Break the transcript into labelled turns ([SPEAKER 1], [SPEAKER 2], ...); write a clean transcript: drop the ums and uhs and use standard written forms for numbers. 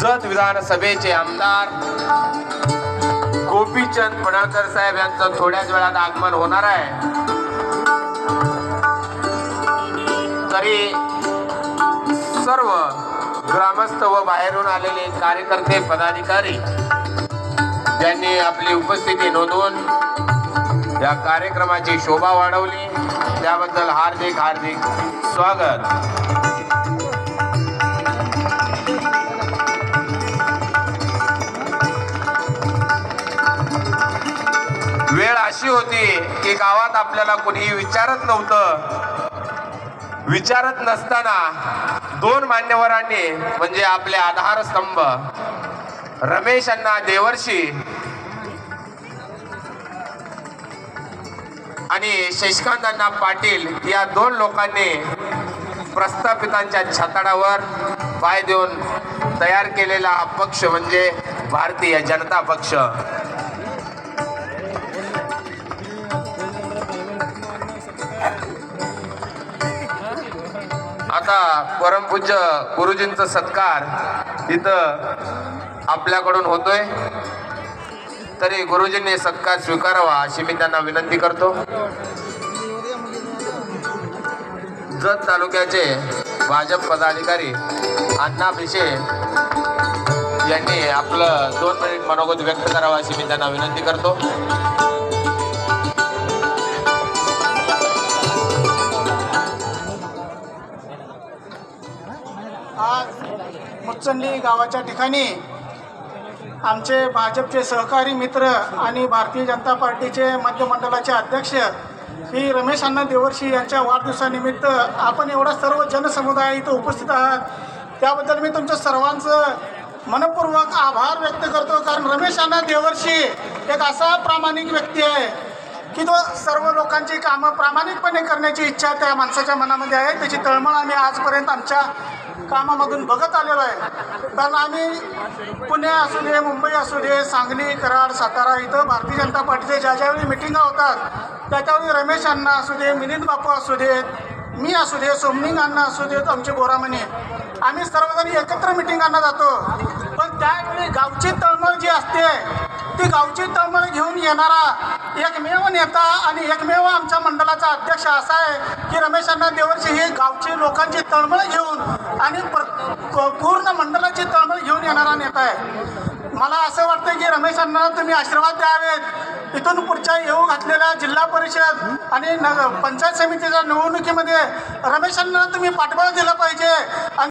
[SPEAKER 1] जत विधानसभेचे आमदार गोपीचंद पडळकर साहेब यांचं थोड्याच वेळात आगमन होणार आहे। तरी सर्व ग्रामस्थ व बाहेरून आलेले कार्यकर्ते पदाधिकारी ज्यांनी आपली उपस्थिती नोंदवून या कार्यक्रमाची शोभा वाढवली त्याबद्दल हार्दिक हार्दिक स्वागत। वेळ अशी होती की गावात आपल्याला कोणी विचारत नव्हतं। विचारत नसताना दोन मान्यवरांनी म्हणजे आपले आधारस्तंभ रमेश अण्णा देवर्षी आणि शशिकांत अण्णा पाटील या दोन लोकांनी प्रस्थापितांच्या छताडावर पाय देऊन तयार केलेला हा पक्ष म्हणजे भारतीय जनता पक्ष। आता परमपूज्य गुरुजींचा सत्कार इथं आपल्याकडून होतोय, तरी गुरुजींनी सत्कार स्वीकारावा अशी मी त्यांना विनंती करतो। जत तालुक्याचे भाजप पदाधिकारी अण्णा भिशे यांनी आपलं 2 मिनिट मनोगत व्यक्त करावं अशी मी त्यांना विनंती करतो।
[SPEAKER 2] आज मुचंडी गावाच्या ठिकाणी आमचे भाजपचे सहकारी मित्र आणि भारतीय जनता पार्टीचे मध्य मंडळाचे अध्यक्ष श्री रमेश अण्णा देवर्षी यांच्या वाढदिवसानिमित्त आपण एवढा सर्व जनसमुदाय इथं उपस्थित आहात, त्याबद्दल मी तुमच्या सर्वांचं मनपूर्वक आभार व्यक्त करतो। कारण रमेश अण्णा देवर्षी एक असा प्रामाणिक व्यक्ती आहे की तो सर्व लोकांची कामं प्रामाणिकपणे करण्याची इच्छा त्या माणसाच्या मनामध्ये आहे। त्याची तळमळ आम्ही आजपर्यंत आमच्या कामामधून बघत आलेलो आहे। कारण आम्ही पुणे असू दे, मुंबई असू दे, सांगली, कराड, सातारा इथं भारतीय जनता पार्टीचे ज्यावेळी मिटिंगा होतात त्याच्यावेळी रमेश अण्णा असू दे, मिलिंद बापू असू देत, मी असू दे, सोमनिंग अण्णा असू देत, आमचे बोरामणी, आम्ही सर्वजण एकत्र मिटिंगांना जातो। पण त्यावेळी गावची तळमळ जी असते ती गावची तळमळ घेऊन येणारा एकमेव नेता आणि एकमेव आमच्या मंडळाचा अध्यक्ष असा आहे की रमेश अण्णा देवर्षी हे गावची लोकांची तळमळ घेऊन आणि पूर्ण मंडळाची तळमळ घेऊन येणारा नेता आहे। मला असं वाटतं की रमेश अण्णा तुम्ही आशीर्वाद द्यावेत। इथून पुढच्या येऊ घातलेल्या जिल्हा परिषद आणि पंचायत समितीच्या निवडणुकीमध्ये रमेश अण्णा तुम्ही पाठबळ दिलं पाहिजे।